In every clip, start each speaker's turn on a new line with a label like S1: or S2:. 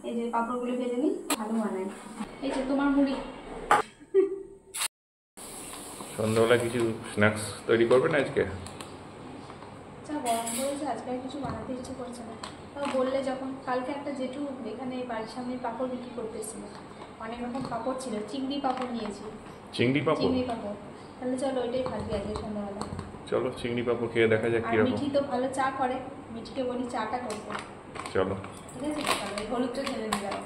S1: এই যে পাঁপড়গুলো ভেজে নিই, ভালো বানাই। এই যে তোমার মুড়ি।
S2: সন্ধ্যাবেলা কিছু স্ন্যাক্স তৈরি করবে না আজকে?
S1: যা গরম পড়েছে আজকে আর কিছু বানাতে ইচ্ছে করছে না। তাও বললে যখন, কালকে একটা জেঠু এখানে বাড়ির সামনে পাঁপড় বিক্রি করতেছিল, অনেক রকম পাঁপড় ছিল, চিংড়ি পাঁপড় নিয়েছি।
S2: চিংড়ি পাঁপড়?
S1: চিংড়ি পাঁপড়, তাহলে চলো ওইটাই ভাজি আজকে সন্ধ্যাবেলা।
S2: চলো চিংড়ি পাঁপড় খেয়ে দেখা যাক
S1: আর
S2: কিরকম।
S1: মিঠি তো ভালো চা করে, মিঠিকে বলি চাটা করতে।
S2: চলো
S1: ঠিক আছে, চলো এই হলুদটা ঢেলে নিয়ে যাবো।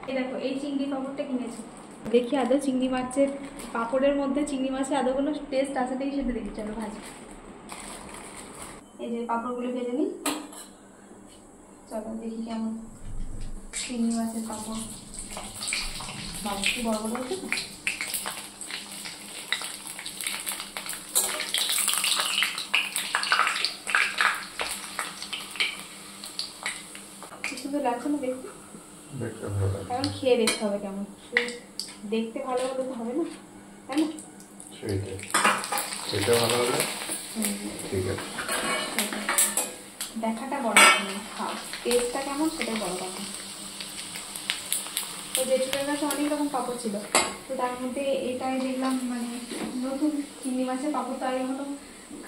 S1: এই দেখো এই চিংড়ি পাঁপড়টা কিনেছি, দেখি আদৌ চিংড়ি মাছের পাঁপড়ের মধ্যে চিংড়ি মাছের আদৌ কোনো টেস্ট আছে দেখি, সেটা দেখি। চলো ভাজি। এই যে পাঁপড়গুলো ভেজে নিই, চলো দেখি কেমন চিংড়ি মাছের পাঁপড়। বাবা একটু বড় বড় হচ্ছে না? কি সুন্দর লাগছে না দেখতে? এখন খেয়ে দেখতে হবে কেমন। দেখতে ভালো হলে তো হবে না, তাই না?
S2: সেটা ভালো হবে। ঠিক আছে,
S1: দেখাটা বড় কথা না, খাও টেস্টটা কেমন সেটাই বড় কথা। তো জেঠুদের কাছে অনেক রকম পাঁপড় ছিল, তো তার মধ্যে এটাই দেখলাম মানে নতুন চিংড়ি মাছের পাঁপড়, তো আগে কোনো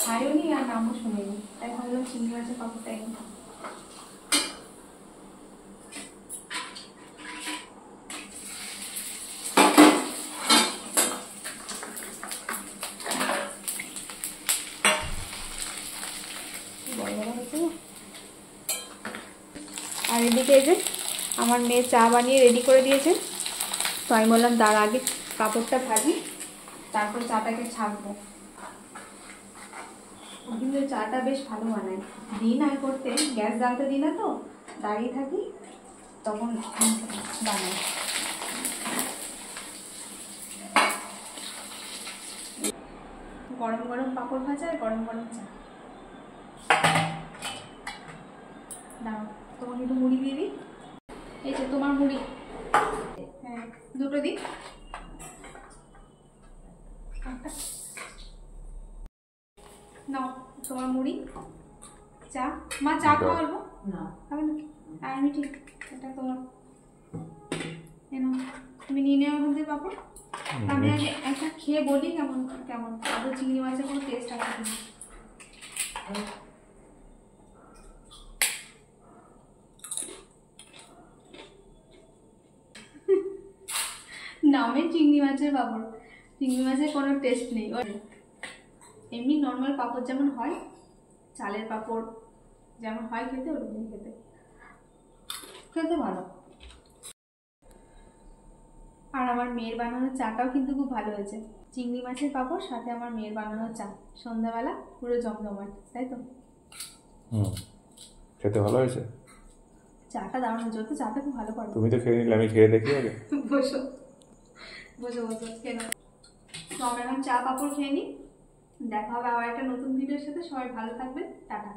S1: খাইও নি আর নামও শুনিনি, তাই ভাবলাম চিংড়ি মাছের পাঁপড়টাই নিই। আর এদিকে এই যে আমার মেয়ে চা বানিয়ে রেডি করে দিয়েছে, তো আমি বললাম তার আগে পাঁপড়টা ভাজি, তারপর চাটাকে ছাঁকবো। কিন্তু চাটা বেশ ভালো বানায়, দিই না করতে, গ্যাস জ্বালতে দিই না, তো দাঁড়িয়ে থাকি তখন বানাই। গরম গরম পাঁপড় ভাজা আর গরম গরম চা। দাঁড়াও তোমাকে একটু মুড়ি দিয়ে দিই। এই যে তোমার মুড়ি, হ্যাঁ দুটো দিই। নাও তোমার মুড়ি, চা। মা চা খাওয়াবো না, খাবে না? আর আমি ঠিক, এটা তোমার, তুমি নিয়ে নেওয়া ওখান থেকে পাবো। আমি আগে একটা খেয়ে বলি কেমন কেমন, আদৌ চিংড়ি মাছের কোনো টেস্ট আছে কিনা। নামে চিংড়ি মাছের পাঁপড়, চিংড়ি মাছের কোনো টেস্ট নেই। এমনি নর্মাল পাঁপড় যেমন হয়, চালের পাঁপড় যেমন হয় খেতে, ওরকমই খেতে, খেতে ভালো। আর আমার মেয়ের বানানো চাটাও কিন্তু খুব ভালো হয়েছে, চিংড়ি মাছের পাঁপড় সাথে আমার মেয়ের বানানো চা, সন্ধ্যাবেলা পুরো জমজমাট, তাই তো?
S2: খেতে ভালো হয়েছে,
S1: চাটা দারুণ হয়েছে, তো চাটা খুব ভালো করে।
S2: তুমি তো খেয়ে নিলে, আমি খেয়ে দেখি আগে।
S1: বসো বসো বসো, খেয়ে নাও। তো আমরা এখন চা পাঁপড় খেয়ে নিই, দেখা হবে আবার একটা নতুন ভিডিওর সাথে। সবাই ভালো থাকবেন, টাটা।